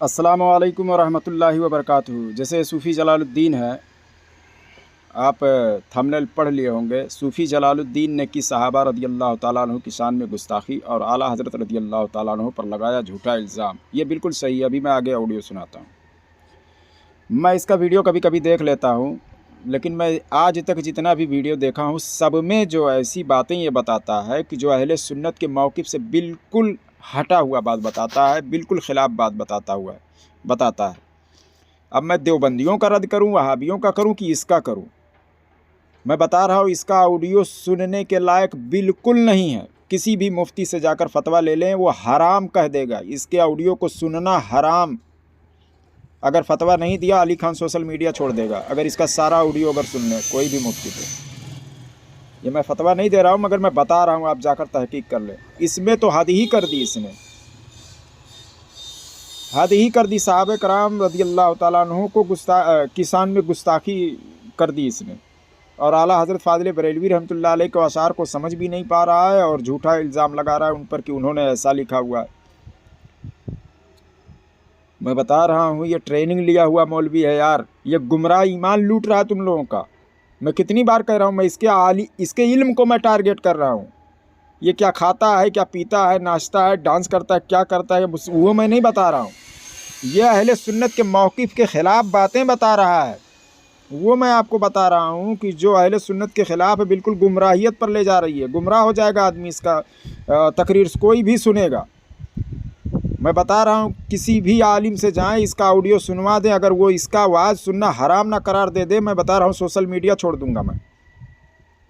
अस्सलाम वालेकुम वरहमतुल्लाहि वबरकातुहू। जैसे सूफ़ी जलालुद्दीन है, आप थंबनेल पढ़ लिए होंगे। सूफ़ी जलालुद्दीन ने की सहाबा रदियल्लाहु ताला अन्हु की शान में गुस्ताखी और आला हज़रत रदियल्लाहु ताला अन्हु पर लगाया झूठा इल्ज़ाम। ये बिल्कुल सही है। अभी मैं आगे ऑडियो सुनाता हूँ। मैं इसका वीडियो कभी कभी देख लेता हूँ, लेकिन मैं आज तक जितना भी वीडियो देखा हूँ सब में जो ऐसी बातें ये बताता है कि जो अहले सुन्नत के मौक़िफ़ से बिल्कुल हटा हुआ बात बताता है, बिल्कुल ख़िलाफ़ बात बताता है। अब मैं देवबंदियों का रद्द करूं, वहाबियों का करूं कि इसका करूं? मैं बता रहा हूं, इसका ऑडियो सुनने के लायक बिल्कुल नहीं है। किसी भी मुफ्ती से जाकर फतवा ले लें, वो हराम कह देगा। इसके ऑडियो को सुनना हराम। अगर फतवा नहीं दिया, अली खान सोशल मीडिया छोड़ देगा अगर इसका सारा ऑडियो अगर सुन लें कोई भी मुफ्ती को। ये मैं फतवा नहीं दे रहा हूँ, मगर मैं बता रहा हूँ, आप जाकर तहकीक कर लें। इसमें तो हद ही कर दी, इसने हद ही कर दी। सहाबे कराम रदियल्लाहु ताला अन्हु को किसान में गुस्ताखी कर दी इसने। और आला हज़रत फ़ाज़िल बरेलवी रहमतुल्लाह अलैह के अशार को समझ भी नहीं पा रहा है और झूठा इल्ज़ाम लगा रहा है उन पर कि उन्होंने ऐसा लिखा हुआ है। मैं बता रहा हूँ, ये ट्रेनिंग लिया हुआ मौलवी है यार। ये गुमराह ईमान लूट रहा है तुम लोगों का। मैं कितनी बार कह रहा हूँ, मैं इसके इल्म को मैं टारगेट कर रहा हूँ। ये क्या खाता है, क्या पीता है, नाचता है, डांस करता है, क्या करता है, वो मैं नहीं बता रहा हूँ। यह अहले सुन्नत के मौक़िफ़ के ख़िलाफ़ बातें बता रहा है, वो मैं आपको बता रहा हूँ कि जो अहले सुन्नत के ख़िलाफ़ है, बिल्कुल गुमराहियत पर ले जा रही है। गुमराह हो जाएगा आदमी इसका तकरीर कोई भी सुनेगा। मैं बता रहा हूँ, किसी भी आलिम से जाएं, इसका ऑडियो सुनवा दें, अगर वो इसका वाज सुनना हराम ना करार दे दे, मैं बता रहा हूँ सोशल मीडिया छोड़ दूँगा मैं।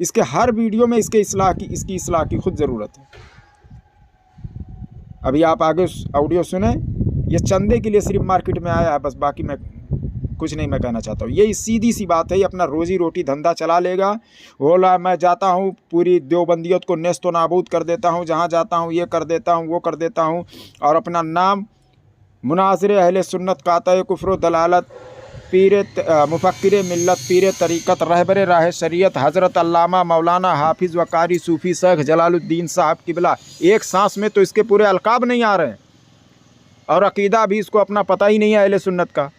इसके हर वीडियो में इसकी इस्लाह की खुद ज़रूरत है। अभी आप आगे ऑडियो सुने। ये चंदे के लिए सिर्फ मार्केट में आया है, बस बाकी मैं कुछ नहीं मैं कहना चाहता हूँ। ये सीधी सी बात है, ये अपना रोज़ी रोटी धंधा चला लेगा। बोला मैं जाता हूँ पूरी देवबंदियत को नेस्तो नाबूद कर देता हूँ, जहाँ जाता हूँ ये कर देता हूँ, वो कर देता हूँ, और अपना नाम मुनाज़िर अहले सुन्नत काता कुफ्र दलालत पीर मुफक्किर मिल्लत पीर तरीक़त रहबर राह शरीयत हज़रत अल्लामा मौलाना हाफिज़ व कारी सूफ़ी शेख जलालुद्दीन साहब किबला। एक सांस में तो इसके पूरे अलकाब नहीं आ रहे हैं, और अकीदा भी इसको अपना पता ही नहीं है अहले सुन्नत का।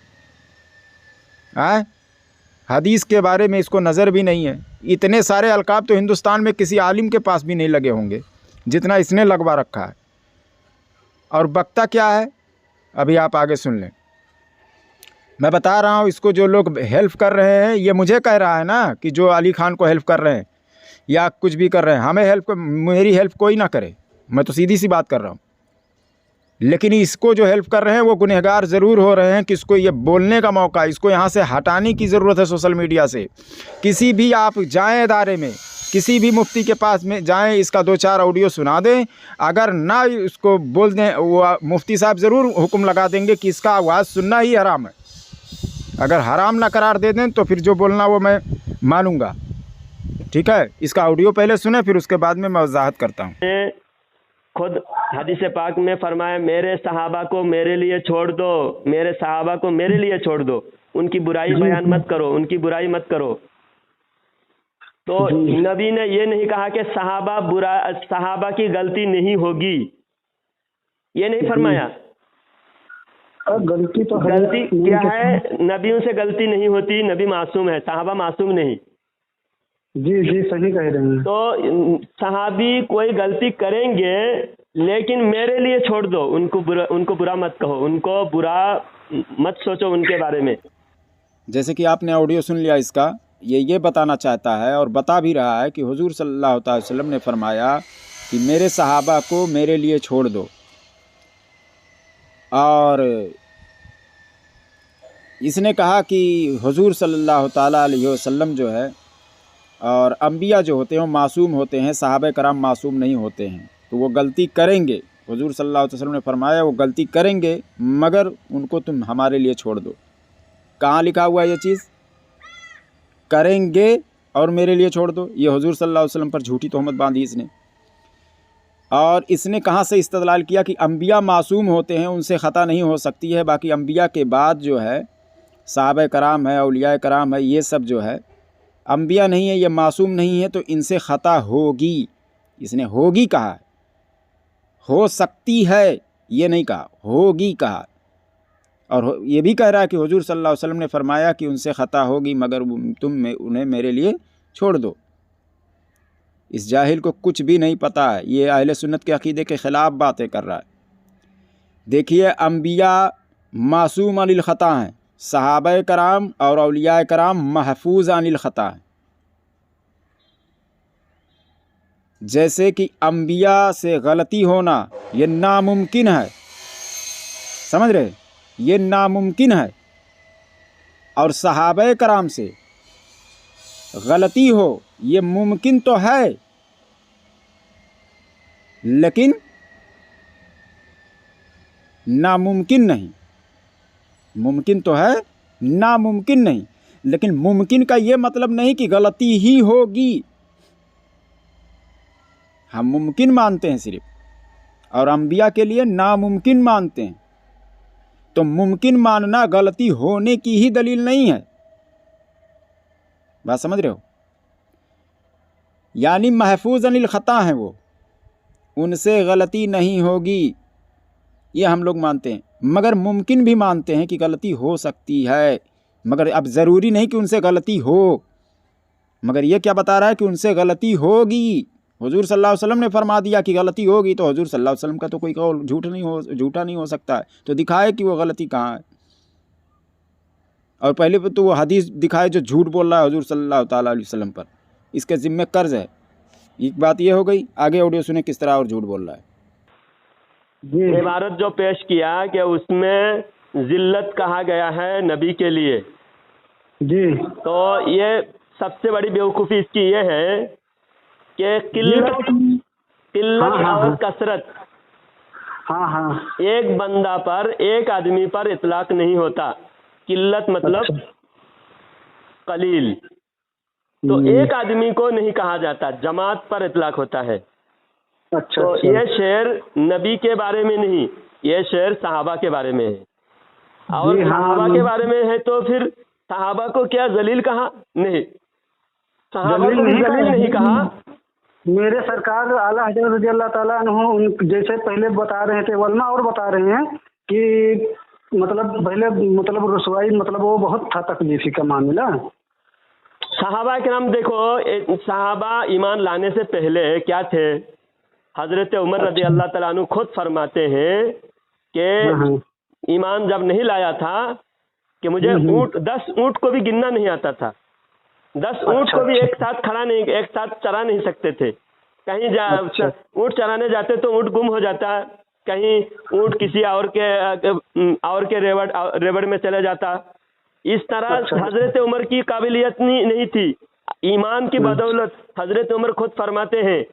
हदीस के बारे में इसको नज़र भी नहीं है। इतने सारे अलकाब तो हिंदुस्तान में किसी आलिम के पास भी नहीं लगे होंगे जितना इसने लगवा रखा है। और बकता क्या है, अभी आप आगे सुन लें। मैं बता रहा हूँ, इसको जो लोग हेल्प कर रहे हैं, ये मुझे कह रहा है ना कि जो अली खान को हेल्प कर रहे हैं या कुछ भी कर रहे हैं, हमें मेरी हेल्प कोई ना करे। मैं तो सीधी सी बात कर रहा हूँ। लेकिन इसको जो हेल्प कर रहे हैं वो गुनहगार ज़रूर हो रहे हैं कि इसको ये बोलने का मौका, इसको यहाँ से हटाने की ज़रूरत है सोशल मीडिया से। किसी भी आप जाएं इदारे में, किसी भी मुफ्ती के पास में जाएं, इसका 2-4 ऑडियो सुना दें। अगर ना इसको बोल दें, वो मुफ्ती साहब ज़रूर हुक्म लगा देंगे कि इसका आवाज़ सुनना ही हराम है। अगर हराम ना करार दे दें तो फिर जो बोलना वो मैं मानूँगा। ठीक है, इसका ऑडियो पहले सुने, फिर उसके बाद में मैं वजाहत करता हूँ। खुद हदीस पाक में फरमाया, मेरे सहाबा को मेरे लिए छोड़ दो, मेरे सहाबा को मेरे लिए छोड़ दो, उनकी बुराई बयान मत करो, उनकी बुराई मत करो। तो नबी ने ये नहीं कहा कि सहाबा की गलती नहीं होगी, ये नहीं फरमाया। गलती क्या है, नबियों से गलती नहीं होती, नबी मासूम है, सहाबा मासूम नहीं। जी सही कह रहे हैं। तो सहाबी कोई गलती करेंगे, लेकिन मेरे लिए छोड़ दो, उनको बुरा मत कहो, उनको बुरा मत सोचो उनके बारे में। जैसे कि आपने ऑडियो सुन लिया इसका, ये बताना चाहता है और बता भी रहा है कि हुजूर सल्लल्लाहु अलैहि वसल्लम ने फरमाया कि मेरे सहाबा को मेरे लिए छोड़ दो। और इसने कहा कि हुजूर सल्लल्लाहु ताला अलैहि वसल्लम जो है और अंबिया जो होते हैं मासूम होते हैं, सहाबे कराम मासूम नहीं होते हैं। तो वो गलती करेंगे, हुजूर सल्लल्लाहु अलैहि वसल्लम ने फरमाया वो गलती करेंगे, मगर उनको तुम हमारे लिए छोड़ दो। कहाँ लिखा हुआ है ये चीज़? करेंगे और मेरे लिए छोड़ दो। ये हुजूर सल्लल्लाहु अलैहि वसल्लम पर झूठी तोहमत बांधी इसने। और इसने कहाँ से इस्तदलाल किया कि अंबिया मासूम होते हैं, उनसे ख़ता नहीं हो सकती है। बाकी अंबिया के बाद जो है सहाबे कराम है, औलिया कराम है, ये सब जो है अंबिया नहीं है, ये मासूम नहीं है, तो इनसे ख़ता होगी। इसने होगी कहा है, हो सकती है ये नहीं कहा, होगी कहा। اور یہ بھی کہہ رہا ہے کہ حضور صلی اللہ علیہ وسلم نے فرمایا کہ ان سے خطا ہوگی مگر تم انہیں میرے لیے چھوڑ دو۔ اس جاہل کو کچھ بھی نہیں پتہ ہے، یہ اہل سنت کے عقیدے کے خلاف باتیں کر رہا ہے۔ دیکھیے انبیاء معصوم عن الخطا ہیں، صحابہ کرام اور اولیاء کرام محفوظ عن الخطا ہیں۔ جیسے کہ انبیاء سے غلطی ہونا یہ ناممکن ہے، سمجھ رہے، یہ ناممکن ہے، اور صحابہ کرام سے غلطی ہو یہ ممکن تو ہے، لیکن ناممکن نہیں۔ ممکن تو ہے، ناممکن نہیں، لیکن ممکن کا یہ مطلب نہیں کہ غلطی ہی ہوگی۔ ہم ممکن مانتے ہیں صرف، اور انبیاء کے لیے ناممکن مانتے ہیں۔ تو ممکن ماننا غلطی ہونے کی ہی دلیل نہیں ہے، بات سمجھ رہے ہو؟ یعنی محفوظ عن الخطا ہیں وہ، ان سے غلطی نہیں ہوگی، یہ ہم لوگ مانتے ہیں۔ مگر ممکن بھی مانتے ہیں کہ غلطی ہو سکتی ہے، مگر اب ضروری نہیں کہ ان سے غلطی ہو۔ مگر یہ کیا بتا رہا ہے کہ ان سے غلطی ہوگی۔ حضور صلی اللہ علیہ وسلم نے فرما دیا کہ غلطی ہوگی، تو حضور صلی اللہ علیہ وسلم کا تو کوئی قول جھوٹا نہیں ہو سکتا ہے، تو دکھائے کہ وہ غلطی کہاں ہے، اور پہلے تو وہ حدیث دکھائے جو جھوٹ بول رہا ہے حضور صلی اللہ تعالیٰ علیہ وسلم پر، اس کے ذمہ قرض ہے۔ ایک بات یہ ہو گئی، آگے آڈیو سنیں کس طرح اور جھوٹ بول رہا ہے۔ جی عبارت جو پیش کیا کہ اس میں ذلت کہا گیا ہے نبی کے لیے، جی تو یہ سب سے بڑی بیوقوفی اس کی یہ ہے کہ قلت اور کثرت ہاں ہاں ایک بندہ پر، ایک آدمی پر اطلاق نہیں ہوتا۔ قلت مطلب قلیل، تو ایک آدمی کو نہیں کہا جاتا، جماعت پر اطلاق ہوتا ہے۔ اچھا تو یہ شعر نبی کے بارے میں نہیں، یہ شعر صحابہ کے بارے میں ہے، اور صحابہ کے بارے میں ہے تو پھر صحابہ کو کیا ذلیل کہا؟ نہیں، صحابہ کو بھی ذلیل نہیں کہا۔ میرے سرکار اعلیٰ حضرت رضی اللہ تعالیٰ عنہ جیسے پہلے بتا رہے تھے، علماء اور بتا رہے ہیں کہ مطلب پہلے مطلب رسوائی مطلب وہ بہت تھا تکلیفی کا معاملہ۔ صحابہ کرام دیکھو، صحابہ ایمان لانے سے پہلے کیا تھے؟ حضرت عمر رضی اللہ تعالیٰ عنہ خود فرماتے ہیں کہ ایمان جب نہیں لایا تھا کہ مجھے 10 اونٹ کو بھی گننا نہیں آتا تھا، 10 اونٹ کو بھی ایک ساتھ ایک ساتھ چرا نہیں سکتے تھے۔ کہیں اونٹ چرانے جاتے تو اونٹ گم ہو جاتا، کہیں اونٹ کسی اور کے ریوڑ میں چلے جاتا۔ اس طرح حضرت عمر کی قابلیت نہیں تھی، ایمان کی بدولت حضرت عمر خود فرماتے ہیں،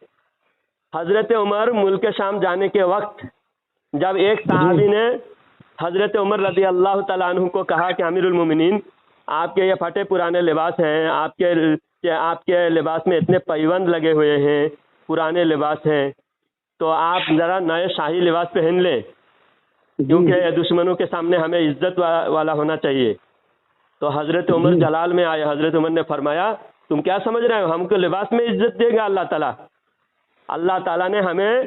حضرت عمر ملک شام جانے کے وقت جب ایک صحابی نے حضرت عمر رضی اللہ تعالیٰ عنہ کو کہا کہ امیر المومنین، آپ کے یہ پھٹے پرانے لباس ہیں، آپ کے لباس میں اتنے پیوند لگے ہوئے ہیں، پرانے لباس ہیں، تو آپ ذرا نئے شاہی لباس پہن لیں، کیونکہ دشمنوں کے سامنے ہمیں عزت والا ہونا چاہیے۔ تو حضرت عمر جلال میں آئے، حضرت عمر نے فرمایا تم کیا سمجھ رہے ہو، ہم کو لباس میں عزت دے گا اللہ تعالیٰ؟ اللہ تعالیٰ نے ہمیں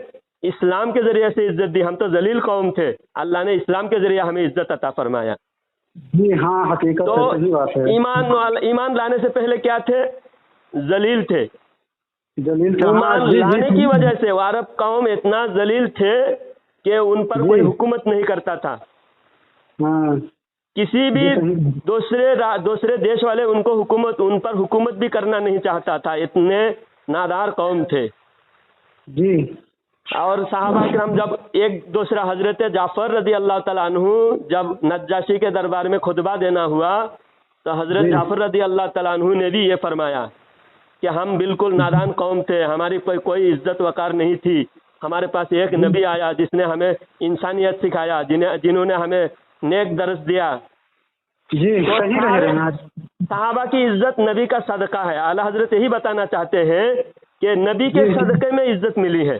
اسلام کے ذریعے سے عزت دی، ہم تو ذلیل قوم تھے، اللہ نے اسلام کے ذریعے ہمیں عزت عطا فرمایا۔ جی ہاں، حقیقت تو صحیح بات ہے۔ ایمان لانے سے پہلے کیا تھے؟ ذلیل تھے۔ ایمان جی لانے کی وجہ سے عرب قوم اتنا ذلیل تھے کہ ان پر کوئی حکومت نہیں کرتا تھا، کسی بھی دوسرے دیش والے ان پر حکومت بھی کرنا نہیں چاہتا تھا، اتنے نادار قوم تھے۔ جی اور صحابہ کرام جب ایک دوسرا حضرت جعفر رضی اللہ تعالیٰ عنہ جب نجاشی کے دربار میں خطبہ دینا ہوا تو حضرت جعفر رضی اللہ تعالیٰ عنہ نے بھی یہ فرمایا کہ ہم بالکل نادان قوم تھے، ہماری کوئی عزت وقار نہیں تھی، ہمارے پاس ایک نبی آیا جس نے ہمیں انسانیت سکھایا، جنہوں نے ہمیں نیک درس دیا۔ جی صحیح کہہ رہے ہیں۔ صحابہ کی عزت نبی کا صدقہ ہے۔ اعلیٰ حضرت یہی بتانا چاہتے ہیں کہ نبی کے صدقے میں عزت ملی ہے۔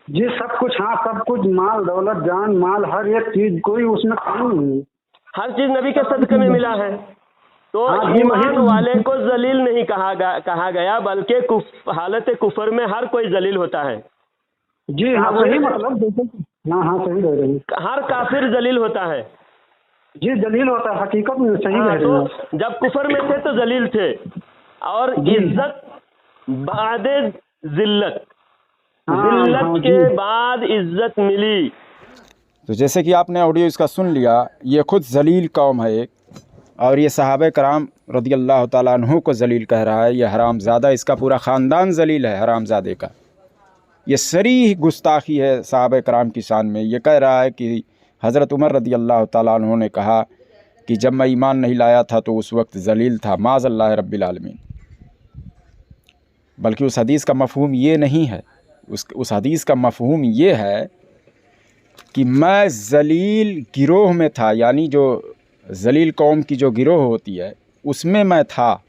جی سب کچھ، ہاں سب کچھ، مال دولت جان مال ہر ایک چیز، کوئی اس میں کمی نہیں، ہر چیز نبی کے صدقے میں ملا ہے۔ تو ایمان والے کو ذلیل نہیں کہا گیا، بلکہ حالت کفر میں ہر کوئی ذلیل ہوتا ہے۔ جی ہاں صحیح، مطلب ہاں صحیح کہہ رہے ہیں، ہر کافر ذلیل ہوتا ہے۔ जी जलील होता है, हकीकत में सही हाँ, कह रहे हैं। तो जब कुफर में थे तो जलील थे, और इज्जत बादे जिल्लत, जिल्लत के बाद इज्जत मिली। तो जैसे कि आपने ऑडियो इसका सुन लिया, ये खुद जलील कौम है एक, और ये सहाबे कराम रज़ी अल्लाह ताला अन्हु को जलील कह रहा है। ये हरामज़ादा, इसका पूरा ख़ानदान जलील है हरामज़ादे का। ये सरीह गुस्ताखी है सहाबे कराम की शान में। ये कह रहा है कि हज़रत उमर रज़ी अल्लाह ताला अन्हु ने कहा कि जब मैं ईमान नहीं लाया था तो उस वक्त जलील था, माज़ल्लाह रब्बिल आलमीन। बल्कि उस हदीस का मफ़हूम ये नहीं है, उस हदीस का मफ़हूम ये है कि मैं जलील गिरोह में था, यानी जो जलील कौम की जो गिरोह होती है उसमें मैं था,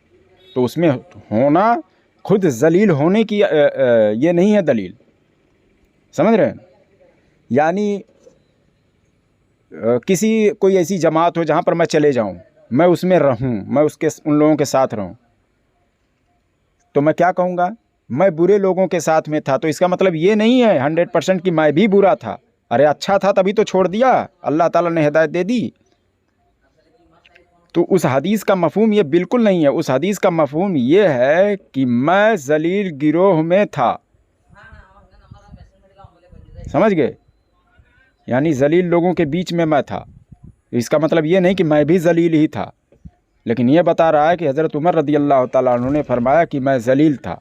तो उसमें होना खुद जलील होने की ये नहीं है दलील। समझ रहे हैं? यानी किसी कोई ऐसी जमात हो जहाँ पर मैं चले जाऊँ, मैं उसमें रहूँ, मैं उन लोगों के साथ रहूँ, तो मैं क्या कहूँगा? मैं बुरे लोगों के साथ में था। तो इसका मतलब ये नहीं है 100% कि मैं भी बुरा था। अरे अच्छा था तभी तो छोड़ दिया, अल्लाह ताला ने हिदायत दे दी। तो उस हदीस का मफ़हूम ये बिल्कुल नहीं है। उस हदीस का मफ़हूम ये है कि मैं जलील गिरोह में था। समझ गए? यानी जलील लोगों के बीच में मैं था। इसका मतलब ये नहीं कि मैं भी जलील ही था, लेकिन ये बता रहा है कि हज़रत उमर रज़ी अल्लाह ताला अन्हु ने फरमाया कि मैं जलील था।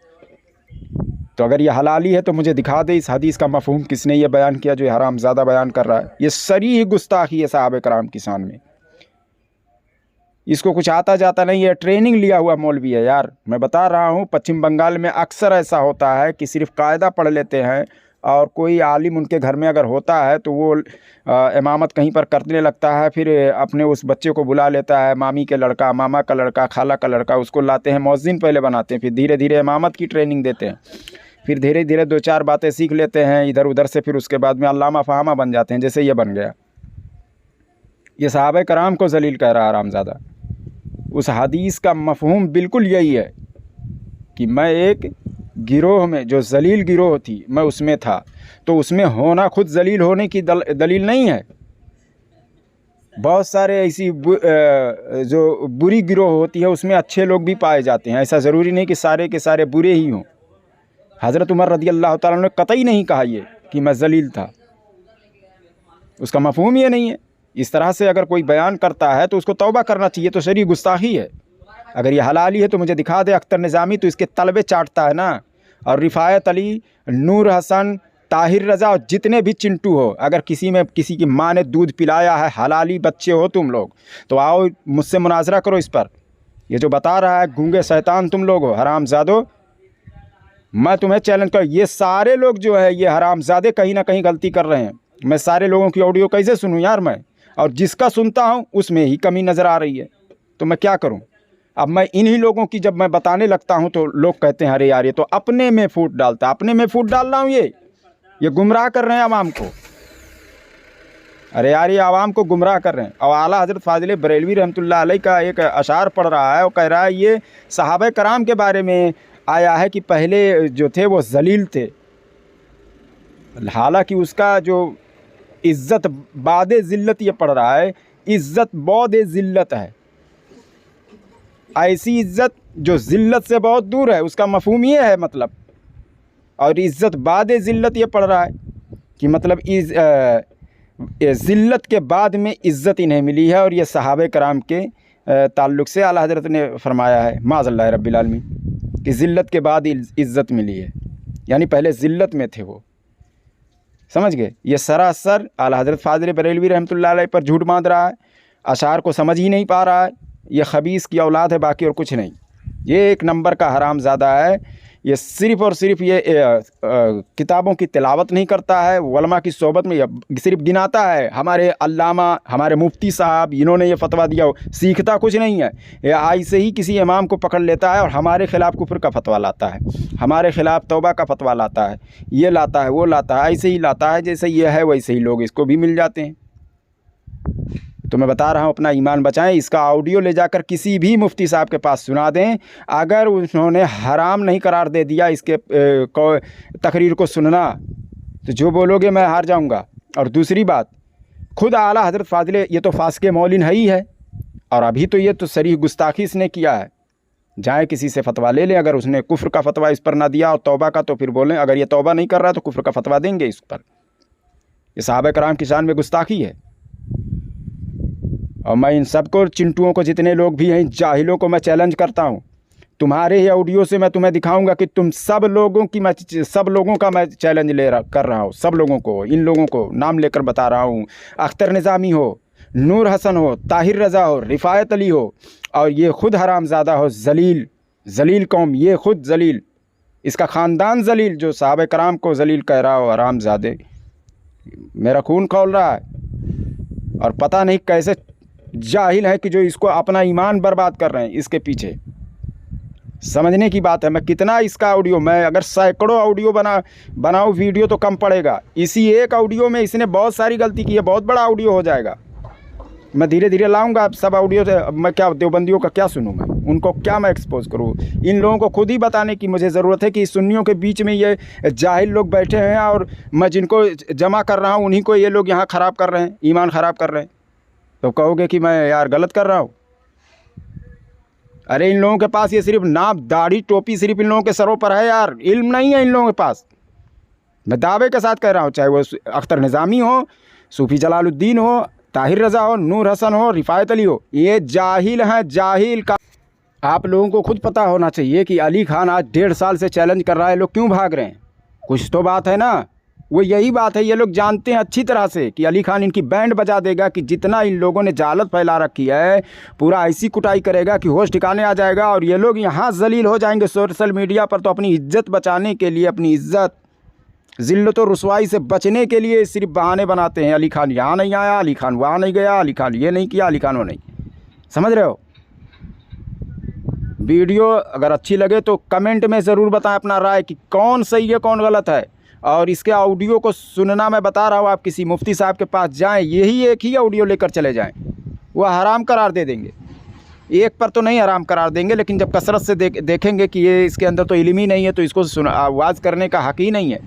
तो अगर ये हलाली है तो मुझे दिखा दे इस हदीस का मफ़हूम किसने ये बयान किया जो ये हरामज़ादा बयान कर रहा है। ये सरीह गुस्ताखी है सहाबे कराम की शान में। इसको कुछ आता जाता नहीं है, ट्रेनिंग लिया हुआ मौलवी है यार। मैं बता रहा हूँ, पश्चिम बंगाल में अक्सर ऐसा होता है कि सिर्फ कायदा पढ़ लेते हैं, और कोई आलिम उनके घर में अगर होता है तो वो इमामत कहीं पर करने लगता है, फिर अपने उस बच्चे को बुला लेता है, मामी के लड़का, मामा का लड़का, खाला का लड़का, उसको लाते हैं, मौज़िन पहले बनाते हैं, फिर धीरे धीरे इमामत की ट्रेनिंग देते हैं, फिर धीरे धीरे 2-4 बातें सीख लेते हैं इधर उधर से, फिर उसके बाद में अल्लामा फ़हामा बन जाते हैं, जैसे ये बन गया। ये सहाबे कराम को जलील कह रहा है हरामज़ादा। उस हदीस का मफ़हूम बिल्कुल यही है कि मैं एक गिरोह में, जो जलील गिरोह थी, मैं उसमें था। तो उसमें होना खुद जलील होने की दलील नहीं है। बहुत सारे ऐसी जो बुरी गिरोह होती है उसमें अच्छे लोग भी पाए जाते हैं। ऐसा ज़रूरी नहीं कि सारे के सारे बुरे ही हों। हज़रत उमर रज़ी अल्लाह ताला ने कतई नहीं कहा ये कि मैं जलील था। उसका मफ़हूम ये नहीं है। इस तरह से अगर कोई बयान करता है तो उसको तौबा करना चाहिए, तो शरीय गुस्ताखी है। अगर ये हलाली है तो मुझे दिखा दे। अख्तर निज़ामी तो इसके तलबे चाटता है ना, और रिफ़ायत अली, नूर हसन, ताहिर रज़ा और जितने भी चिंटू हो, अगर किसी की माँ ने दूध पिलाया है, हलाली बच्चे हो तुम लोग, तो आओ मुझसे मुनाजरा करो इस पर। ये जो बता रहा है गूंगे शैतान तुम लोग हो, हरामज़ादो, मैं तुम्हें चैलेंज कर, ये सारे लोग जो है ये हरामज़ादे कहीं ना कहीं गलती कर रहे हैं। मैं सारे लोगों की ऑडियो कैसे सुनूं यार मैं? और जिसका सुनता हूं उसमें ही कमी नज़र आ रही है, तो मैं क्या करूं? अब मैं इन्हीं लोगों की जब मैं बताने लगता हूं तो लोग कहते हैं अरे यार ये तो अपने में फूट डालता है। अपने में फूट डाल रहा हूं, ये गुमराह कर रहे हैं आवाम को। अरे यार ये आवाम को गुमराह कर रहे हैं। और आला हज़रत फ़ाज़िल बरेलवी रहमतुल्लाह अलैह का एक अशार पढ़ रहा है, वो कह रहा है ये सहाबा कराम के बारे में आया है कि पहले जो थे वो जलील थे, हालांकि उसका जो इज़्ज़त बादे ज़िल्लत ये पढ़ रहा है, इज़्ज़त बौदे ज़िल्लत है। ऐसी इज़्ज़त जो ज़िल्लत से बहुत दूर है, उसका मफ़हूम ये है मतलब। और इज़्ज़त बादे ज़िल्लत ये पढ़ रहा है कि मतलब ज़िल्लत के बाद में इज़्ज़त इन्हें मिली है। और ये सहाबे कराम के ताल्लुक़ से आला हज़रत ने फरमाया है माज़ल्लाह रब्बिल आलमीन कि ज़िल्लत के बाद इज़्ज़त मिली है, यानी पहले ज़िल्लत में थे वो। समझ गए? ये सरासर आला हज़रत फ़ाज़िल बरेलवी रहमतुल्लाह अलैह पर झूठ बांध रहा है, अशार को समझ ही नहीं पा रहा है। ये खबीस की औलाद है, बाकी और कुछ नहीं। ये एक नंबर का हरामज़ादा है। ये सिर्फ़ और सिर्फ ये किताबों की तिलावत नहीं करता है, उलमा की सोबत में सिर्फ गिनाता है हमारे अल्लामा, हमारे मुफ्ती साहब इन्होंने ये फ़तवा दिया हो, सीखता कुछ नहीं है। ये ऐसे ही किसी इमाम को पकड़ लेता है और हमारे ख़िलाफ़ कुफ्र का फ़तवा लाता है, हमारे ख़िलाफ़ तौबा का फ़तवा लाता है, ये लाता है, वो लाता है, ऐसे ही लाता है जैसे ये है वैसे ही लोग इसको भी मिल जाते हैं। तो मैं बता रहा हूँ अपना ईमान बचाएं। इसका ऑडियो ले जाकर किसी भी मुफ्ती साहब के पास सुना दें, अगर उन्होंने हराम नहीं करार दे दिया इसके तकरीर को सुनना, तो जो बोलोगे मैं हार जाऊँगा। और दूसरी बात, खुद आला हज़रत फ़ाज़िल, ये तो फासिक मौलिन है ही है, और अभी तो ये तो सरीह गुस्ताखी इसने किया है। जाए किसी से फतवा ले लें, अगर उसने कुफ्र का फतवा इस पर ना दिया और तौबा का, तो फिर बोलें, अगर ये तौबा नहीं कर रहा तो कुफ्र का फतवा देंगे इस पर। ये सहाबा कराम की शान में गुस्ताखी है। और मैं इन सबको, चिंटुओं को, जितने लोग भी हैं, जाहिलों को मैं चैलेंज करता हूँ, तुम्हारे ही ऑडियो से मैं तुम्हें दिखाऊंगा कि तुम सब लोगों का मैं चैलेंज कर रहा हूँ, सब लोगों को, इन लोगों को नाम लेकर बता रहा हूँ। अख्तर निज़ामी हो, नूर हसन हो, ताहिर रज़ा हो, रिफ़ायत अली हो, और ये ख़ुद हरामज़ादा हो, जलील कौम, ये ख़ुद जलील, इसका ख़ानदान जलील, जो सहाबा कराम को जलील कह रहा हो, हरामज़ादे। मेरा खून खौल रहा है, और पता नहीं कैसे जाहिल है कि जो इसको अपना ईमान बर्बाद कर रहे हैं इसके पीछे। समझने की बात है। मैं कितना इसका ऑडियो, मैं अगर सैकड़ों ऑडियो बनाऊँ वीडियो तो कम पड़ेगा। इसी एक ऑडियो में इसने बहुत सारी गलती की है, बहुत बड़ा ऑडियो हो जाएगा। मैं धीरे धीरे लाऊंगा सब ऑडियो से। मैं क्या देवबंदियों का क्या सुनूँ, मैं उनको क्या मैं एक्सपोज करूँ? इन लोगों को खुद ही बताने की मुझे ज़रूरत है कि सुन्नियों के बीच में ये जाहिल लोग बैठे हैं, और मैं जिनको जमा कर रहा हूँ उन्हीं को ये लोग यहाँ ख़राब कर रहे हैं, ईमान ख़राब कर रहे हैं। तो कहोगे कि मैं यार गलत कर रहा हूँ? अरे इन लोगों के पास ये सिर्फ नाम, दाढ़ी, टोपी सिर्फ इन लोगों के सरों पर है यार, इल्म नहीं है इन लोगों के पास। मैं दावे के साथ कह रहा हूँ, चाहे वो अख्तर निज़ामी हो, सूफ़ी जलालुद्दीन हो, ताहिर रज़ा हो, नूर हसन हो, रिफ़ायत अली हो, ये जाहिल हैं, जाहिल का। आप लोगों को खुद पता होना चाहिए कि अली खान आज 1.5 साल से चैलेंज कर रहा है, लोग क्यों भाग रहे हैं? कुछ तो बात है ना। वो यही बात है, ये लोग जानते हैं अच्छी तरह से कि अली खान इनकी बैंड बजा देगा, कि जितना इन लोगों ने जालत फैला रखी है पूरा ऐसी कुटाई करेगा कि होश ठिकाने आ जाएगा, और ये लोग यहाँ जलील हो जाएंगे सोशल मीडिया पर। तो अपनी इज्जत बचाने के लिए, अपनी इज्जत, ज़िल्लत और रुसवाई से बचने के लिए सिर्फ बहाने बनाते हैं। अली खान यहाँ नहीं आया, अली खान वहाँ नहीं गया, अली खान ये नहीं किया, अली खान वो नहीं। समझ रहे हो? वीडियो अगर अच्छी लगे तो कमेंट में ज़रूर बताएं अपना राय कि कौन सही है कौन गलत है। और इसके ऑडियो को सुनना मैं बता रहा हूँ, आप किसी मुफ्ती साहब के पास जाएं, यही एक ही ऑडियो लेकर चले जाएं, वह हराम करार दे देंगे। एक पर तो नहीं हराम करार देंगे, लेकिन जब कसरत से देखेंगे कि ये इसके अंदर तो इल्म ही नहीं है, तो इसको वाज़ करने का हक़ ही नहीं है,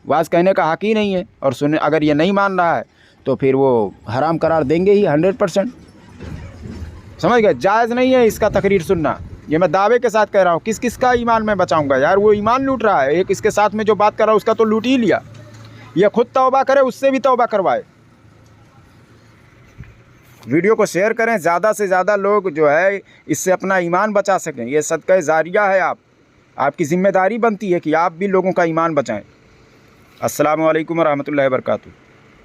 वाज़ कहने का हक़ ही नहीं है। और अगर ये नहीं मान रहा है तो फिर वो हराम करार देंगे ही 100%। समझ गए? जायज़ नहीं है इसका तकरीर सुनना, ये मैं दावे के साथ कह रहा हूँ। किस का ईमान मैं बचाऊंगा यार? वो ईमान लूट रहा है, एक इसके साथ में जो बात कर रहा है उसका तो लूट ही लिया। ये खुद तौबा करे, उससे भी तौबा करवाए। वीडियो को शेयर करें, ज़्यादा से ज़्यादा लोग जो है इससे अपना ईमान बचा सकें। ये सदका जारिया है, आपकी ज़िम्मेदारी बनती है कि आप भी लोगों का ईमान बचाएं। अस्सलामु अलैकुम व रहमतुल्लाहि व बरकातुहू।